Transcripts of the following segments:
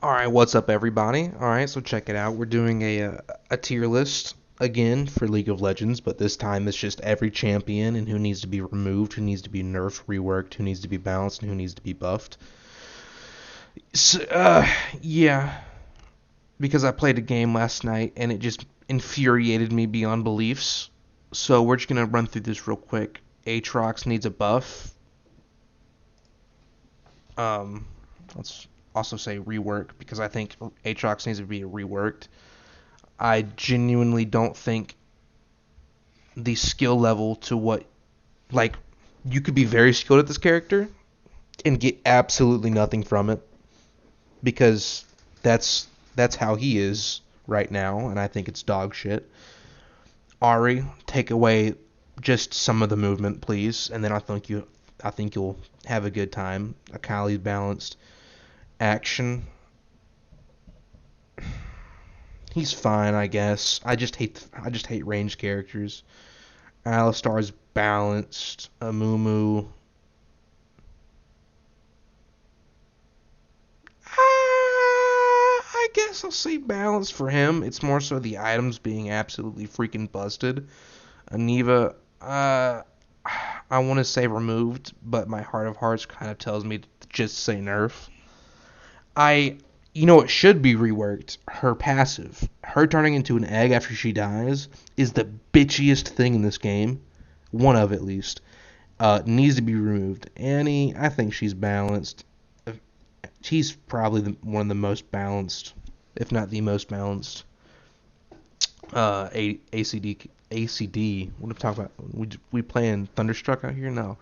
All right, what's up, everybody? All right, so check it out. We're doing a tier list again for League of Legends, but this time it's just every champion and who needs to be removed, who needs to be nerfed, reworked, who needs to be balanced, and who needs to be buffed. So, yeah, because I played a game last night and it just infuriated me beyond beliefs. So we're just gonna run through this real quick. Aatrox needs a buff. Um, let's also say rework because I think Aatrox needs to be reworked. I genuinely don't think the skill level to what, like, you could be very skilled at this character and get absolutely nothing from it because that's how he is right now, and I think it's dog shit. Ari, take away just some of the movement, please, and then I think you'll have a good time. Akali's balanced. Action, he's fine, I guess. I just hate ranged characters. Alistar's balanced. Amumu. I guess I'll say balanced for him. It's more so the items being absolutely freaking busted. Aniva, I want to say removed, but my heart of hearts kind of tells me to just say nerf. I, you know, it should be reworked. Her passive, her turning into an egg after she dies, is the bitchiest thing in this game. One of at least. Needs to be removed. Annie, I think she's balanced. She's probably one of the most balanced, if not the most balanced. ACD. What are we talking about? We playing Thunderstruck out here? No.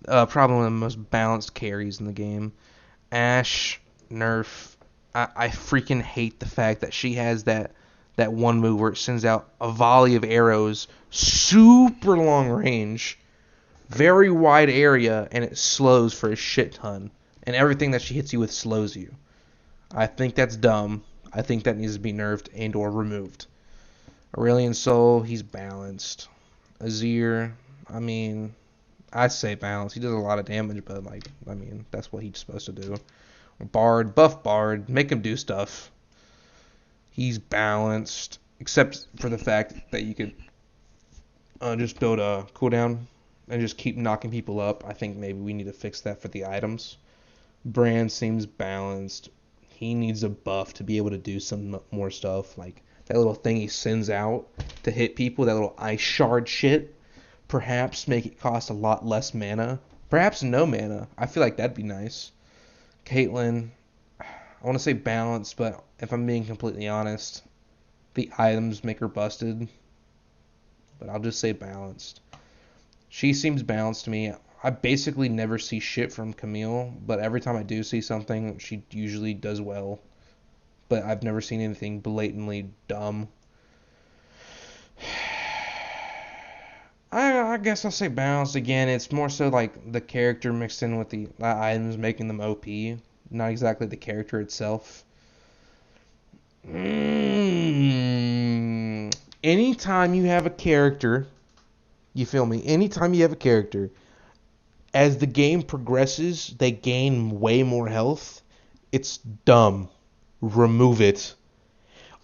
Probably one of the most balanced carries in the game. Ashe, nerf. I freaking hate the fact that she has that one move where it sends out a volley of arrows, super long range, very wide area, and it slows for a shit ton. And everything that she hits you with slows you. I think that's dumb. I think that needs to be nerfed and or removed. Aurelion Sol, he's balanced. Azir, I mean, I say balanced. He does a lot of damage, but I mean, that's what he's supposed to do. Bard, buff Bard, make him do stuff. He's balanced, except for the fact that you could just build a cooldown and just keep knocking people up. I think maybe we need to fix that for the items. Brand seems balanced. He needs a buff to be able to do some more stuff, like that little thing he sends out to hit people, that little ice shard shit. Perhaps make it cost a lot less mana. Perhaps no mana. I feel like that'd be nice. Caitlyn, I want to say balanced, but if I'm being completely honest, the items make her busted. But I'll just say balanced. She seems balanced to me. I basically never see shit from Camille, but every time I do see something, she usually does well. But I've never seen anything blatantly dumb. I guess I'll say balanced again. It's more so like the character mixed in with the items making them OP, not exactly the character itself. Anytime you have a character, you feel me? Anytime you have a character, as the game progresses, they gain way more health. It's dumb. Remove it.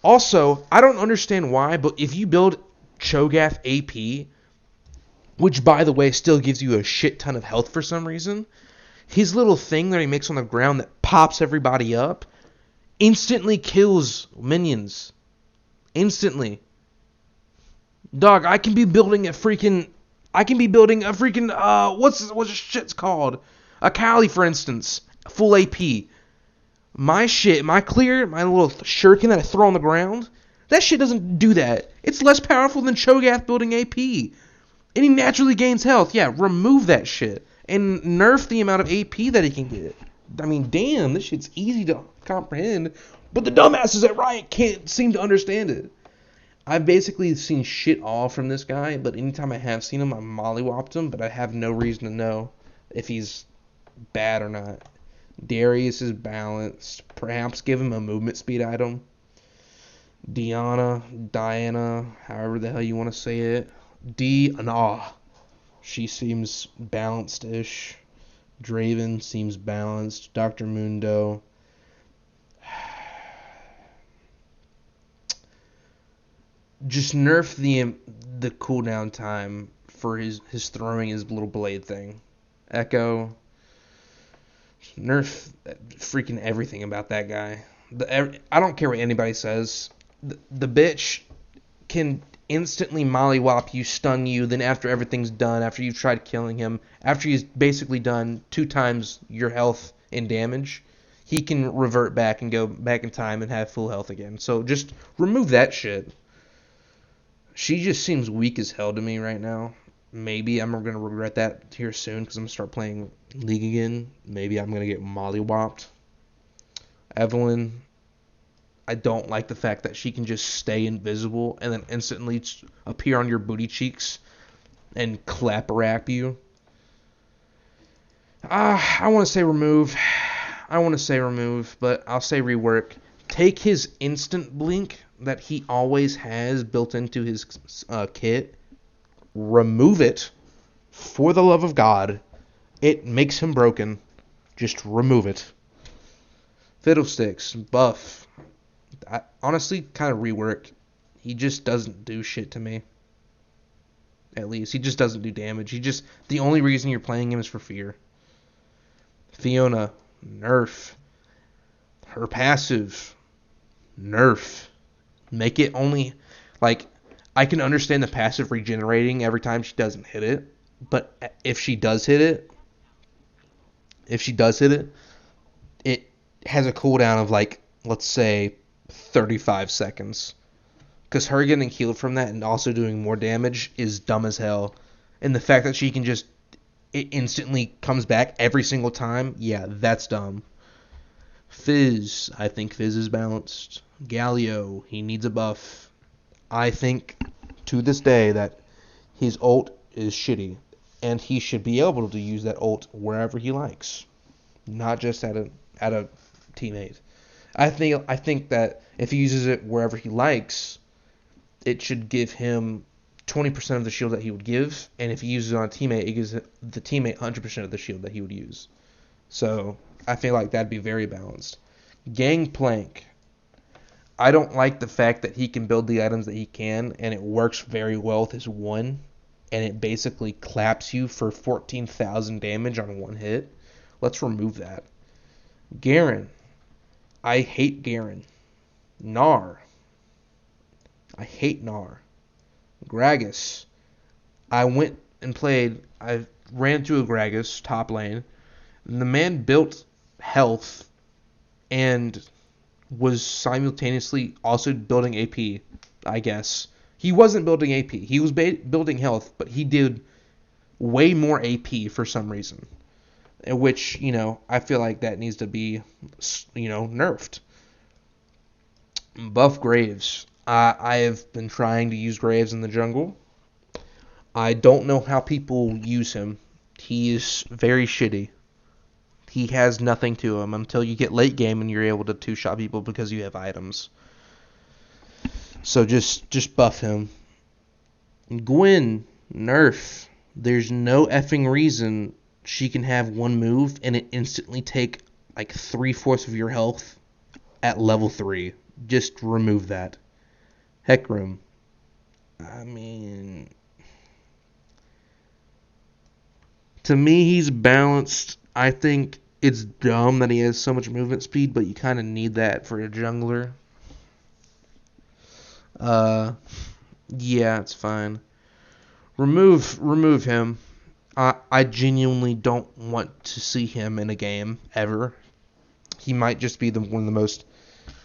Also, I don't understand why, but if you build Cho'Gath AP, which by the way still gives you a shit ton of health for some reason, his little thing that he makes on the ground that pops everybody up instantly kills minions. Instantly. Dog, I can be building a freaking what's this shit's called? A Kali, for instance, full AP. My shit, my little shuriken that I throw on the ground, that shit doesn't do that. It's less powerful than Cho'Gath building AP. And he naturally gains health. Yeah, remove that shit. And nerf the amount of AP that he can get. I mean, damn, this shit's easy to comprehend. But the dumbasses at Riot can't seem to understand it. I've basically seen shit all from this guy, but anytime I have seen him, I mollywopped him, but I have no reason to know if he's bad or not. Darius is balanced. Perhaps give him a movement speed item. Diana, however the hell you want to say it. She seems balanced-ish. Draven seems balanced. Dr. Mundo. Just nerf the cooldown time for his throwing his little blade thing. Echo, nerf freaking everything about that guy. I don't care what anybody says. The bitch can instantly mollywop you, stun you, then after everything's done, after you've tried killing him, after he's basically done 2 times your health in damage, he can revert back and go back in time and have full health again. So just remove that shit. She just seems weak as hell to me right now. Maybe I'm going to regret that here soon because I'm going to start playing League again. Maybe I'm going to get mollywopped. Evelyn, I don't like the fact that she can just stay invisible and then instantly appear on your booty cheeks and clap rap you. I want to say remove. But I'll say rework. Take his instant blink that he always has built into his kit. Remove it. For the love of God. It makes him broken. Just remove it. Fiddlesticks. Buff. I honestly kind of rework. He just doesn't do shit to me. At least. He just doesn't do damage. The only reason you're playing him is for fear. Fiona. Nerf. Her passive. Nerf. Make it only, like, I can understand the passive regenerating every time she doesn't hit it, but if she does hit it, it has a cooldown of, like, let's say 35 seconds. Because her getting healed from that and also doing more damage is dumb as hell. And the fact that she can just, it instantly comes back every single time, yeah, that's dumb. Fizz, I think Fizz is balanced. Galio, he needs a buff. I think to this day that his ult is shitty, and he should be able to use that ult wherever he likes, not just at a teammate. I think that if he uses it wherever he likes, it should give him 20% of the shield that he would give, and if he uses it on a teammate, it gives the teammate 100% of the shield that he would use. So I feel like that'd be very balanced. Gangplank. I don't like the fact that he can build the items that he can, and it works very well with his 1, and it basically claps you for 14,000 damage on 1 hit. Let's remove that. Garen. I hate Garen. Gnar. I hate Gnar. Gragas. I ran through a Gragas top lane, and the man built health and was simultaneously also building AP, I guess. He wasn't building AP. He was building health, but he did way more AP for some reason. Which, I feel like that needs to be, nerfed. Buff Graves. I have been trying to use Graves in the jungle. I don't know how people use him. He is very shitty. He has nothing to him until you get late game and you're able to two-shot people because you have items. So just buff him. Gwen, nerf. There's no effing reason she can have one move and it instantly take like 3/4 of your health at level 3. Just remove that. Hecarim. I mean, to me he's balanced. I think it's dumb that he has so much movement speed, but you kind of need that for a jungler. Yeah, it's fine. Remove him. I genuinely don't want to see him in a game ever. He might just be one of the most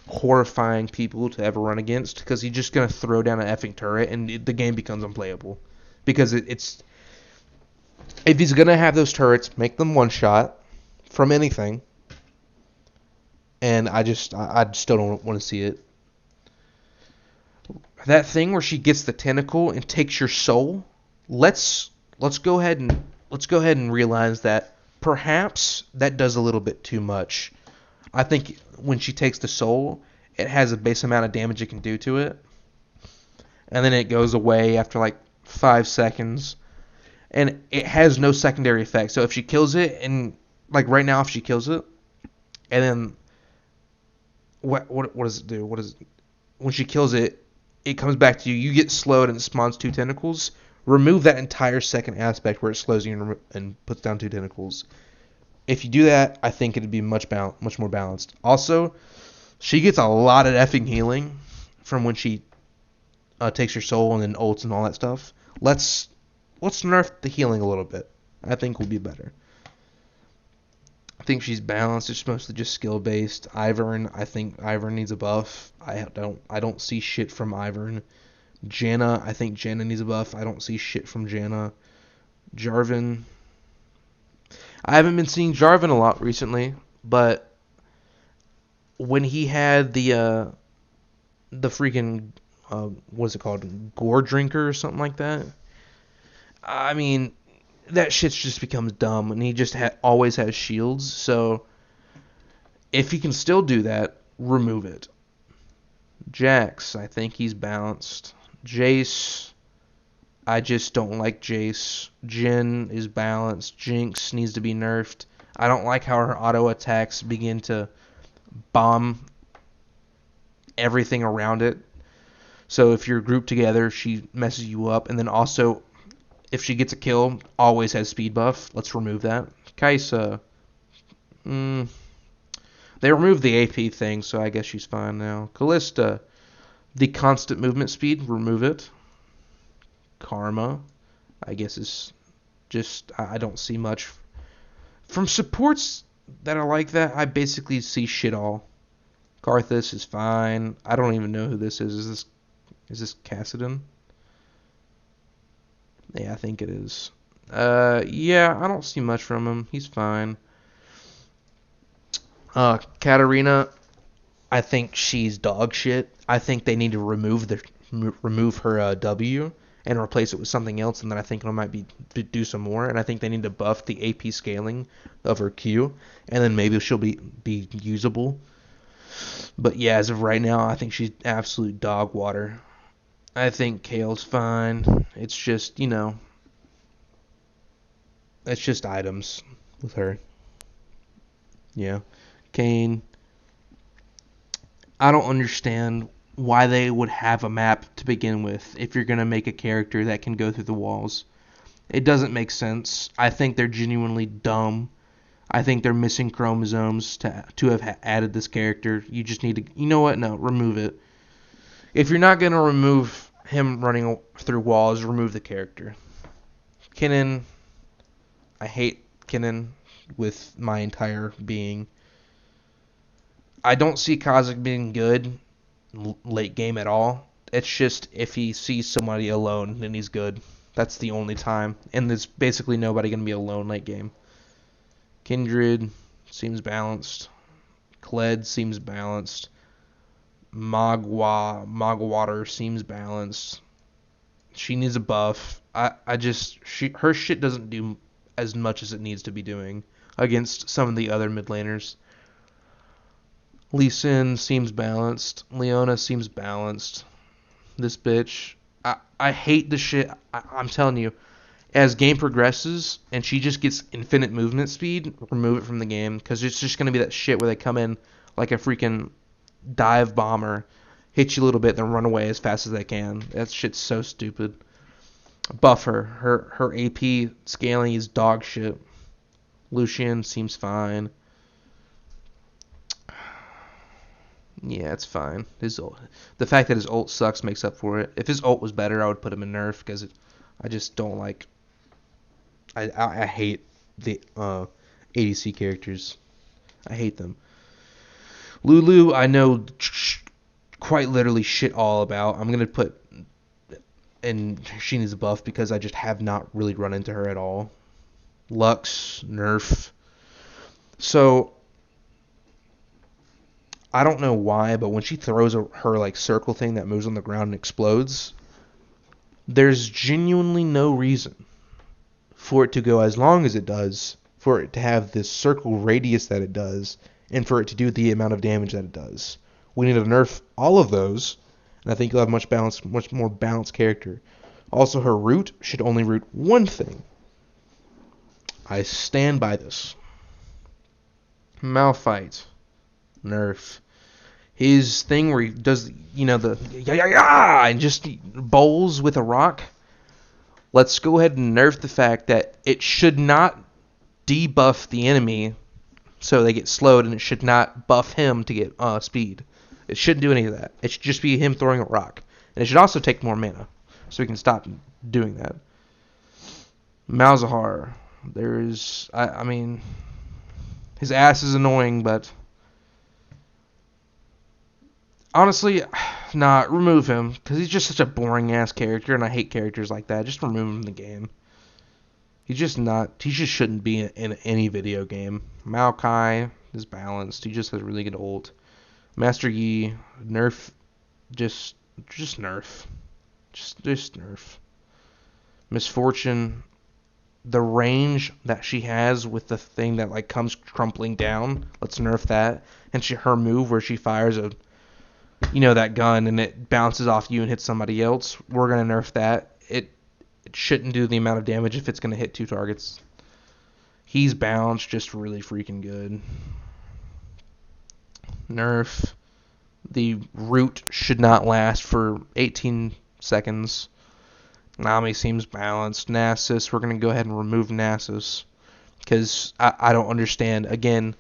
horrifying people to ever run against because he's just gonna throw down an effing turret and the game becomes unplayable because it's if he's gonna have those turrets, make them one shot from anything, and I still don't want to see it. That thing where she gets the tentacle and takes your soul. Let's go ahead and realize that perhaps that does a little bit too much. I think when she takes the soul, it has a base amount of damage it can do to it, and then it goes away after like 5 seconds, and it has no secondary effect. So if she kills it, and like right now, if she kills it, and then what does it do? When she kills it, it comes back to you. You get slowed and it spawns 2 tentacles. Remove that entire second aspect where it slows you and puts down 2 tentacles. If you do that, I think it'd be much more balanced. Also, she gets a lot of effing healing from when she takes your soul and then ults and all that stuff. Let's nerf the healing a little bit. I think will be better. I think she's balanced. It's mostly just skill based. Ivern, I think Ivern needs a buff. I don't see shit from Ivern. Janna, I think Janna needs a buff. I don't see shit from Janna. Jarvan, I haven't been seeing Jarvan a lot recently, but when he had the freaking what's it called, gore drinker or something like that, I mean that shit's just becomes dumb, and he just always has shields. So if he can still do that, remove it. Jax, I think he's balanced. Jace, I just don't like Jace. Jhin is balanced. Jinx needs to be nerfed. I don't like how her auto attacks begin to bomb everything around it. So if you're grouped together, she messes you up. And then also, if she gets a kill, always has speed buff. Let's remove that. Kai'Sa, they removed the AP thing, so I guess she's fine now. Kalista, the constant movement speed, remove it. Karma, I guess is just, I don't see much. From supports that are like that, I basically see shit all. Karthus is fine. I don't even know who this is. Is this Kassadin? Yeah, I think it is. Yeah, I don't see much from him. He's fine. Katarina, I think she's dog shit. I think they need to remove her W and replace it with something else, and then I think it might be do some more. And I think they need to buff the AP scaling of her Q, and then maybe she'll be usable. But yeah, as of right now, I think she's absolute dog water. I think Kale's fine. It's just, it's just items with her. Yeah. Kayn, I don't understand why they would have a map to begin with if you're going to make a character that can go through the walls. It doesn't make sense. I think they're genuinely dumb. I think they're missing chromosomes to have added this character. You just need to, you know what? No, remove it. If you're not going to remove him running through walls, remove the character. Kennen, I hate Kennen with my entire being. I don't see Kha'Zix being good late game at all. It's just if he sees somebody alone, then he's good. That's the only time. And there's basically nobody going to be alone late game. Kindred seems balanced. Kled seems balanced. Mogwater seems balanced. She needs a buff. Her shit doesn't do as much as it needs to be doing against some of the other mid laners. Lee Sin seems balanced. Leona seems balanced. This bitch, I hate the shit. I'm telling you, as game progresses and she just gets infinite movement speed, remove it from the game, because it's just gonna be that shit where they come in like a freaking dive bomber, hit you a little bit, then run away as fast as they can. That shit's so stupid. Buff her. Her AP scaling is dog shit. Lucian seems fine. Yeah, it's fine. The fact that his ult sucks makes up for it. If his ult was better, I would put him in nerf because I just don't like. I hate the ADC characters. I hate them. Lulu, I know quite literally shit all about. I'm gonna put, and she needs a buff because I just have not really run into her at all. Lux, nerf. So I don't know why, but when she throws her like circle thing that moves on the ground and explodes, there's genuinely no reason for it to go as long as it does, for it to have this circle radius that it does, and for it to do the amount of damage that it does. We need to nerf all of those, and I think you'll have much more balanced character. Also, her root should only root one thing. I stand by this. Malphite. Nerf. His thing where he does, the yeah yeah yeah, and just bowls with a rock. Let's go ahead and nerf the fact that it should not debuff the enemy so they get slowed, and it should not buff him to get speed. It shouldn't do any of that. It should just be him throwing a rock. And it should also take more mana, so we can stop doing that. Malzahar, I mean, his ass is annoying, but honestly, nah, remove him, because he's just such a boring ass character, and I hate characters like that. Just remove him from the game. He just shouldn't be in any video game. Maokai is balanced. He just has really good ult. Master Yi, nerf, just nerf. Just nerf. Misfortune, the range that she has with the thing that like comes crumpling down, let's nerf that. And her move where she fires that gun and it bounces off you and hits somebody else, we're gonna nerf that. It shouldn't do the amount of damage if it's gonna hit 2 targets. He's balanced, just really freaking good. Nerf. The root should not last for 18 seconds. Nami seems balanced. Nasus, we're going to go ahead and remove Nasus. Because I don't understand. Again,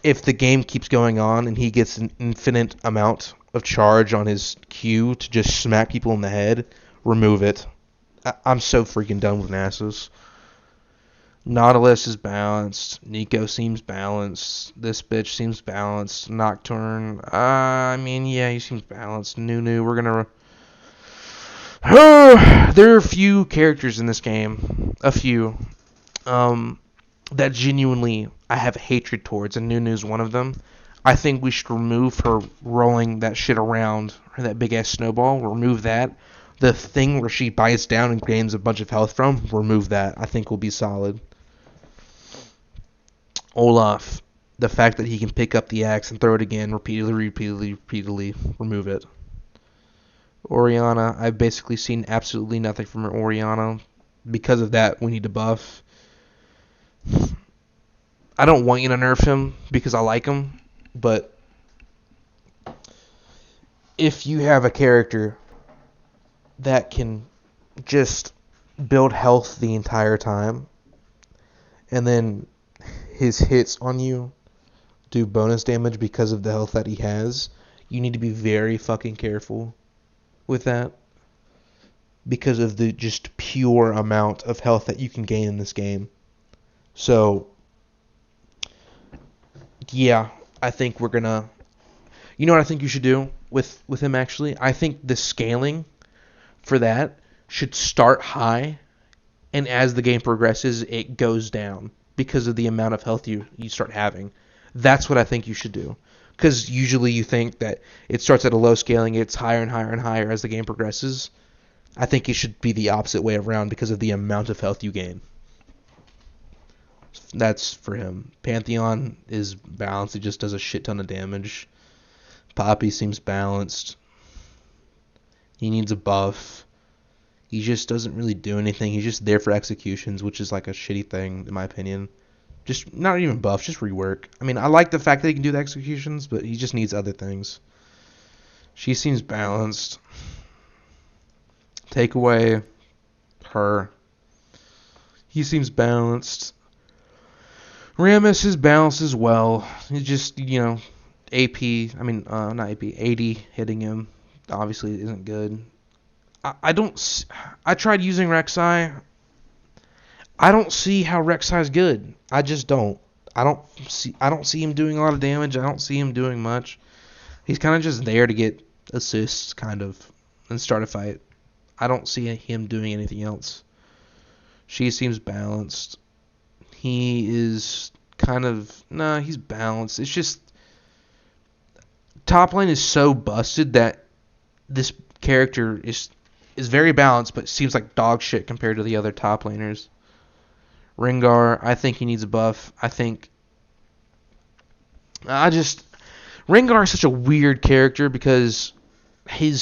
if the game keeps going on and he gets an infinite amount of charge on his Q to just smack people in the head, remove it. I'm so freaking done with Nasus. Nautilus is balanced. Nico seems balanced. This bitch seems balanced. Nocturne, yeah, he seems balanced. Nunu, we're gonna... there are a few characters in this game, a few, that genuinely I have hatred towards, and Nunu's one of them. I think we should remove her rolling that shit around, that big-ass snowball. Remove that. The thing where she bites down and gains a bunch of health from, remove that. I think will be solid. Olaf, the fact that he can pick up the axe and throw it again repeatedly, remove it. Orianna, I've basically seen absolutely nothing from Orianna. Because of that, we need to buff. I don't want you to nerf him because I like him, but if you have a character that can just build health the entire time, and then his hits on you do bonus damage because of the health that he has, you need to be very fucking careful with that, because of the just pure amount of health that you can gain in this game. So, yeah, I think we're gonna... You know what I think you should do with him, actually? I think the scaling for that should start high, and as the game progresses, it goes down because of the amount of health you start having. That's what I think you should do. Because usually you think that it starts at a low scaling, it's higher and higher and higher as the game progresses. I think it should be the opposite way around because of the amount of health you gain. That's for him. Pantheon is balanced. He just does a shit ton of damage. Poppy seems balanced. He needs a buff. He just doesn't really do anything. He's just there for executions, which is like a shitty thing, in my opinion. Just not even buff, just rework. I mean, I like the fact that he can do the executions, but he just needs other things. She seems balanced. Take away her. He seems balanced. Rammus is balanced as well. He's just, AP, not AP, AD hitting him obviously isn't good. I tried using Rek'Sai. I don't see how Rek'Sai is good. I just don't. I don't see him doing a lot of damage. I don't see him doing much. He's kind of just there to get assists, kind of, and start a fight. I don't see him doing anything else. She seems balanced. He is he's balanced. It's just top lane is so busted that this character is very balanced, but seems like dog shit compared to the other top laners. Rengar, I think he needs a buff. Rengar is such a weird character because he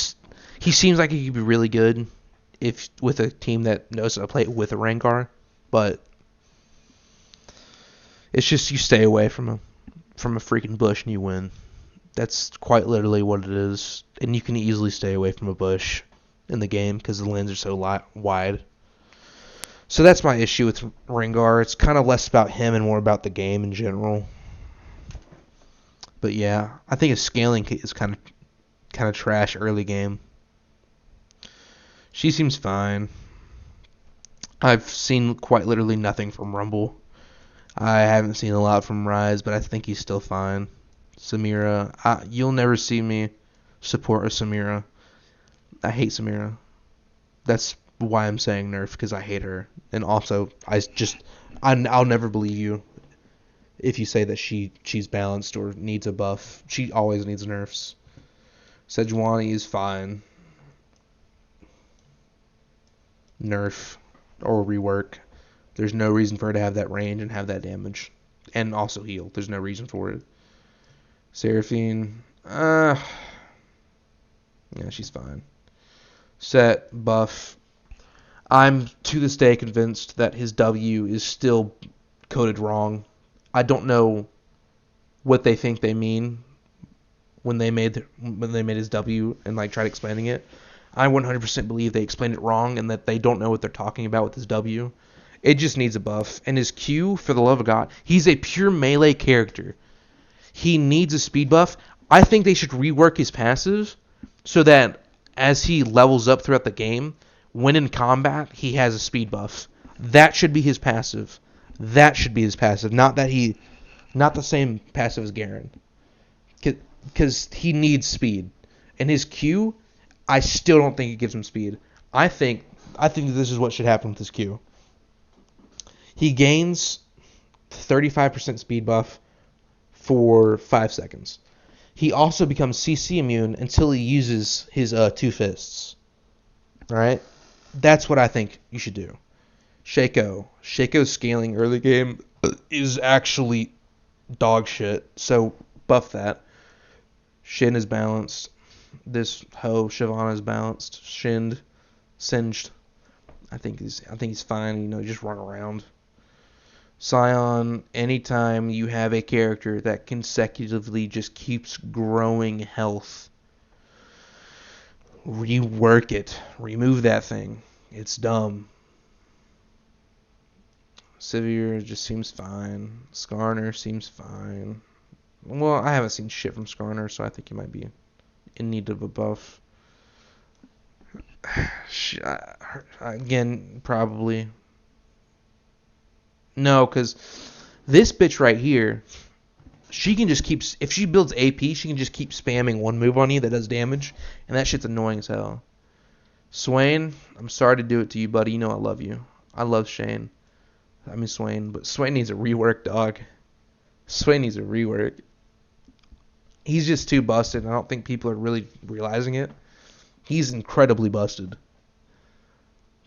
seems like he could be really good if with a team that knows how to play with a Rengar, but it's just you stay away from a freaking bush and you win. That's quite literally what it is. And you can easily stay away from a bush in the game because the lanes are so wide. So that's my issue with Rengar. It's kind of less about him and more about the game in general. But yeah, I think his scaling is kind of trash early game. She seems fine. I've seen quite literally nothing from Rumble. I haven't seen a lot from Rise, but I think he's still fine. Samira, you'll never see me support a Samira. I hate Samira. That's why I'm saying nerf, because I hate her. And also, I'll never believe you if you say that she's balanced or needs a buff. She always needs nerfs. Sejuani is fine. Nerf or rework. There's no reason for her to have that range and have that damage. And also heal. There's no reason for it. Seraphine, yeah, she's fine. Set, buff. I'm to this day convinced that his W is still coded wrong. I don't know what they think they mean when they made his W and like tried explaining it. I 100% believe they explained it wrong and that they don't know what they're talking about with his W. It just needs a buff. And his Q, for the love of God, he's a pure melee character. He needs a speed buff. I think they should rework his passive so that as he levels up throughout the game, when in combat, he has a speed buff. That should be his passive. Not the same passive as Garen. Because he needs speed. And his Q, I still don't think it gives him speed. I think this is what should happen with his Q. He gains 35% speed buff for 5 seconds. He also becomes CC immune until he uses his two fists. Alright? That's what I think you should do. Shaco's scaling early game is actually dog shit, so buff that. Shin is balanced. This Shyvana is balanced. Singed. I think he's fine, just run around. Scion, anytime you have a character that consecutively just keeps growing health, rework it. Remove that thing. It's dumb. Sivir just seems fine. Skarner seems fine. Well, I haven't seen shit from Skarner, so I think he might be in need of a buff. Again, probably. No, because this bitch right here, she can just keep... If she builds AP, she can just keep spamming one move on you that does damage, and that shit's annoying as hell. Swain, I'm sorry to do it to you, buddy. You know I love you. I love Swain, but Swain needs a rework, dog. Swain needs a rework. He's just too busted, and I don't think people are really realizing it. He's incredibly busted.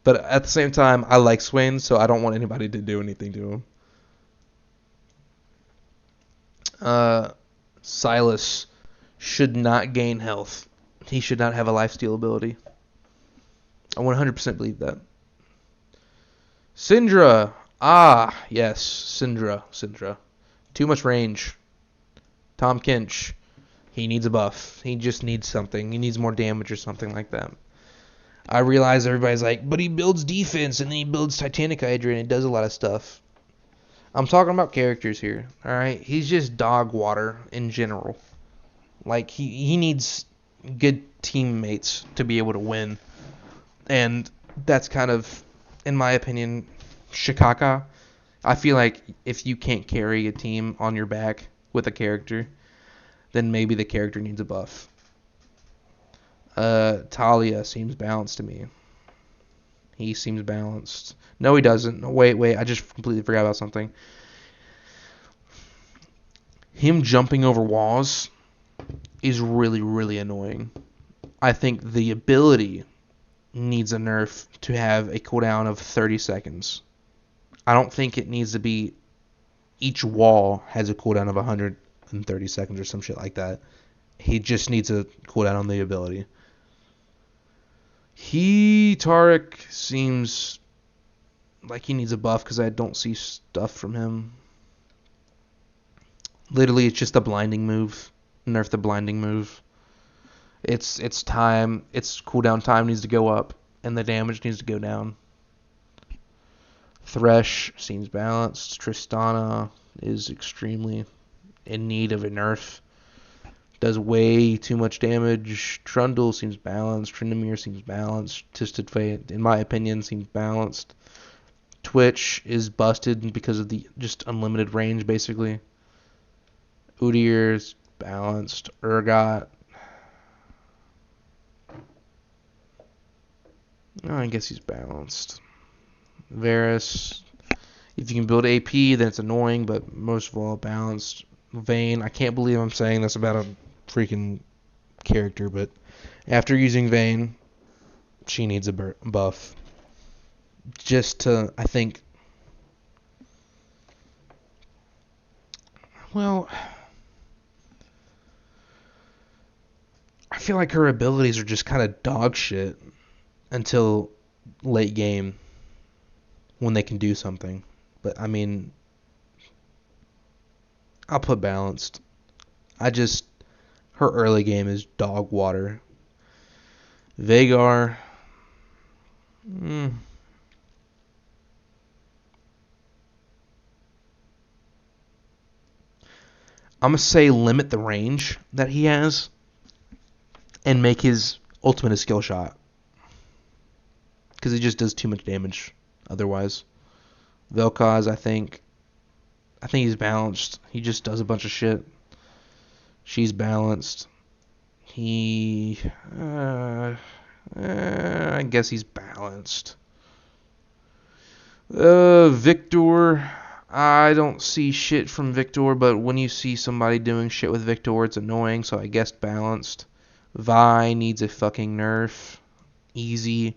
But at the same time, I like Swain, so I don't want anybody to do anything to him. Silas should not gain health. He should not have a lifesteal ability. I 100% believe that. Syndra. Yes. Syndra. Too much range. Tom Kinch. He needs a buff. He just needs something. He needs more damage or something like that. I realize everybody's like, but he builds defense and then he builds Titanic Hydra and it does a lot of stuff. I'm talking about characters here, alright? He's just dog water in general. Like, he needs good teammates to be able to win. And that's kind of, in my opinion, Shikaka. I feel like if you can't carry a team on your back with a character, then maybe the character needs a buff. Talia seems balanced to me. He seems balanced. No, he doesn't. Wait. I just completely forgot about something. Him jumping over walls is really, really annoying. I think the ability needs a nerf to have a cooldown of 30 seconds. I don't think it needs to be each wall has a cooldown of 130 seconds or some shit like that. He just needs a cooldown on the ability. Tariq seems like he needs a buff because I don't see stuff from him. Literally, it's just a blinding move. Nerf the blinding move. It's time. Its cooldown time needs to go up, and the damage needs to go down. Thresh seems balanced. Tristana is extremely in need of a nerf. Does way too much damage. Trundle seems balanced. Tryndamere seems balanced. Twisted Fate, in my opinion, seems balanced. Twitch is busted because of the just unlimited range, basically. Udyr is balanced. Urgot, oh, I guess he's balanced. Varus, if you can build AP, then it's annoying, but most of all, balanced. Vayne, I can't believe I'm saying this about a freaking character, but after using Vayne, she needs a buff. Just to, I think, well, I feel like her abilities are just kind of dog shit until late game when they can do something. But, I mean, I'll put balanced. Her early game is dog water. Veigar, I'm going to say limit the range that he has and make his ultimate a skill shot. Because he just does too much damage otherwise. Vel'Koz, I think he's balanced. He just does a bunch of shit. She's balanced. I guess he's balanced. Victor, I don't see shit from Victor, but when you see somebody doing shit with Victor, it's annoying, so I guess balanced. Vi needs a fucking nerf. Easy.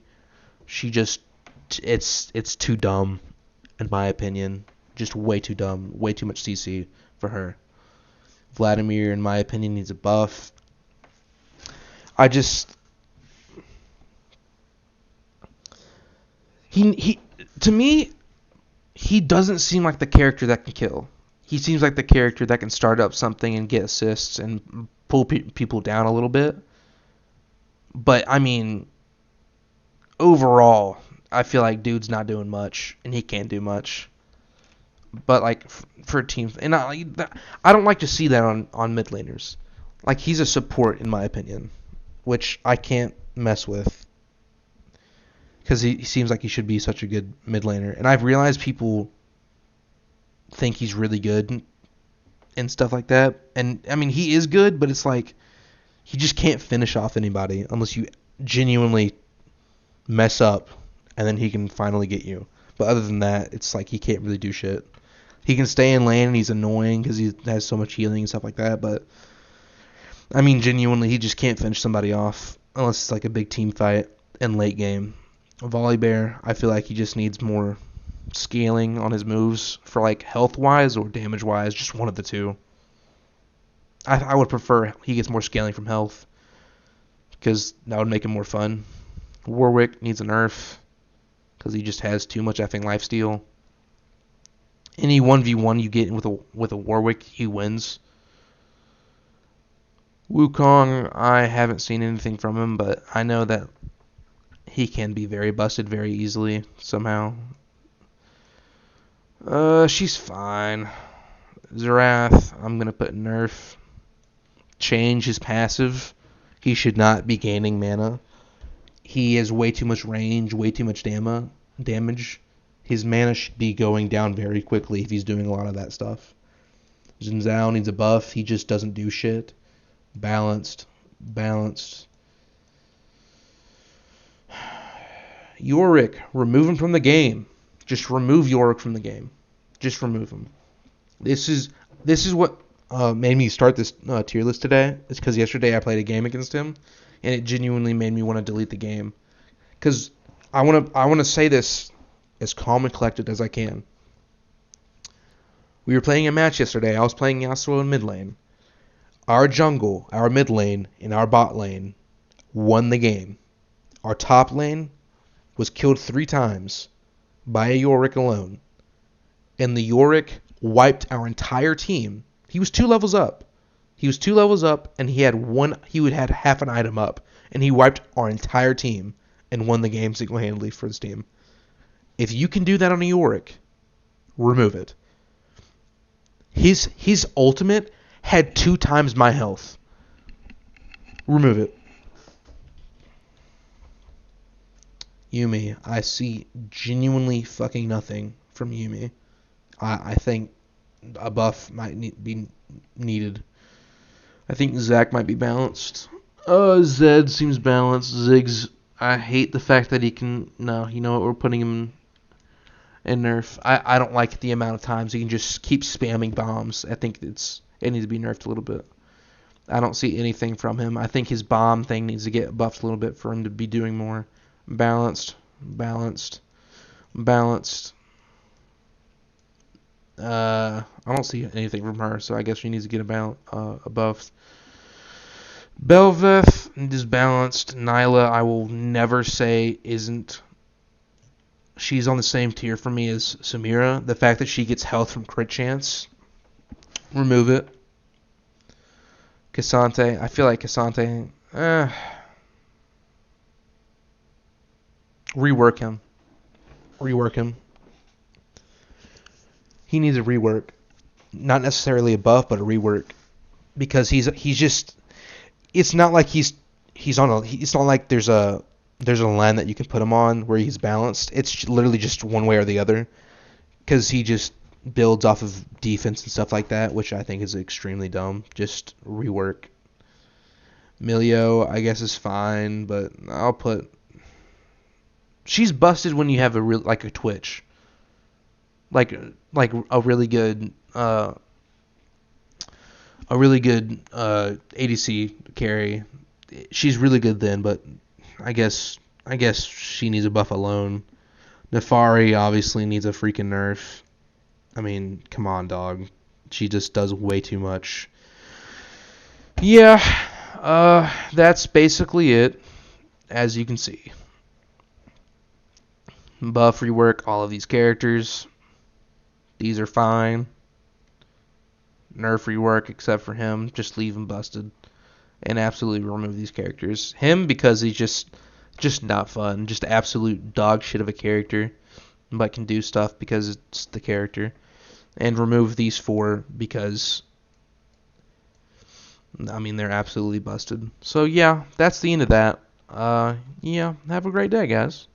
She just, it's too dumb, in my opinion. Just way too dumb. Way too much CC for her. Vladimir, in my opinion, needs a buff. To me, he doesn't seem like the character that can kill. He seems like the character that can start up something and get assists and pull people down a little bit. But, I mean, overall, I feel like dude's not doing much, and he can't do much. But, like, for a team... And I don't like to see that on mid laners. Like, he's a support, in my opinion, which I can't mess with. Because he seems like he should be such a good mid laner. And I've realized people think he's really good and stuff like that. And, I mean, he is good, but it's like he just can't finish off anybody unless you genuinely mess up, and then he can finally get you. But other than that, it's like he can't really do shit. He can stay in lane, and he's annoying because he has so much healing and stuff like that. But, I mean, genuinely, he just can't finish somebody off unless it's like a big team fight in late game. Volibear, I feel like he just needs more scaling on his moves for like health-wise or damage-wise, just one of the two. I would prefer he gets more scaling from health because that would make him more fun. Warwick needs a nerf because he just has too much effing lifesteal. Any 1v1 you get with a Warwick, he wins. Wukong, I haven't seen anything from him, but I know that he can be very busted very easily somehow. She's fine. Xerath, I'm gonna put nerf. Change his passive. He should not be gaining mana. He has way too much range, way too much damage. His mana should be going down very quickly if he's doing a lot of that stuff. Xin Zhao needs a buff. He just doesn't do shit. Balanced. Yorick, remove him from the game. Just remove Yorick from the game. Just remove him. This is what made me start this tier list today. It's because yesterday I played a game against him, and it genuinely made me want to delete the game. Because I want to say this as calm and collected as I can. We were playing a match yesterday. I was playing Yasuo in mid lane. Our jungle, our mid lane, and our bot lane won the game. Our top lane was killed 3 times by a Yorick alone. And the Yorick wiped our entire team. He was 2 levels up. He was 2 levels up, and he had one. He would had half an item up, and he wiped our entire team and won the game single-handedly for his team. If you can do that on a Yorick, remove it. His ultimate had 2 times my health. Remove it. Yumi, I see genuinely fucking nothing from Yumi. I think a buff might be needed. I think Zac might be balanced. Zed seems balanced. Ziggs, I hate the fact that he can. No, you know what? We're putting him in nerf. I don't like the amount of times he can just keep spamming bombs. I think it needs to be nerfed a little bit. I don't see anything from him. I think his bomb thing needs to get buffed a little bit for him to be doing more. Balanced. I don't see anything from her, so I guess she needs to get a buff. Belveth is balanced. Nyla, I will never say isn't. She's on the same tier for me as Samira. The fact that she gets health from crit chance, remove it. Cassante, I feel like Cassante, rework him. He needs a rework. Not necessarily a buff, but a rework. Because he's just, it's not like it's not like there's a line that you can put him on where he's balanced. It's literally just one way or the other. Because he just builds off of defense and stuff like that, which I think is extremely dumb. Just rework. Milio, I guess, is fine, but I'll put. She's busted when you have a Twitch, like a really good ADC carry. She's really good then, but I guess she needs a buff alone. Nefari obviously needs a freaking nerf. I mean, come on, dog. She just does way too much. Yeah, that's basically it, as you can see. Buff, rework all of these characters. These are fine. Nerf, rework, except for him. Just leave him busted. And absolutely remove these characters. Him, because he's just not fun. Just absolute dog shit of a character. But can do stuff because it's the character. And remove these 4 because, I mean, they're absolutely busted. So yeah, that's the end of that. Yeah, have a great day, guys.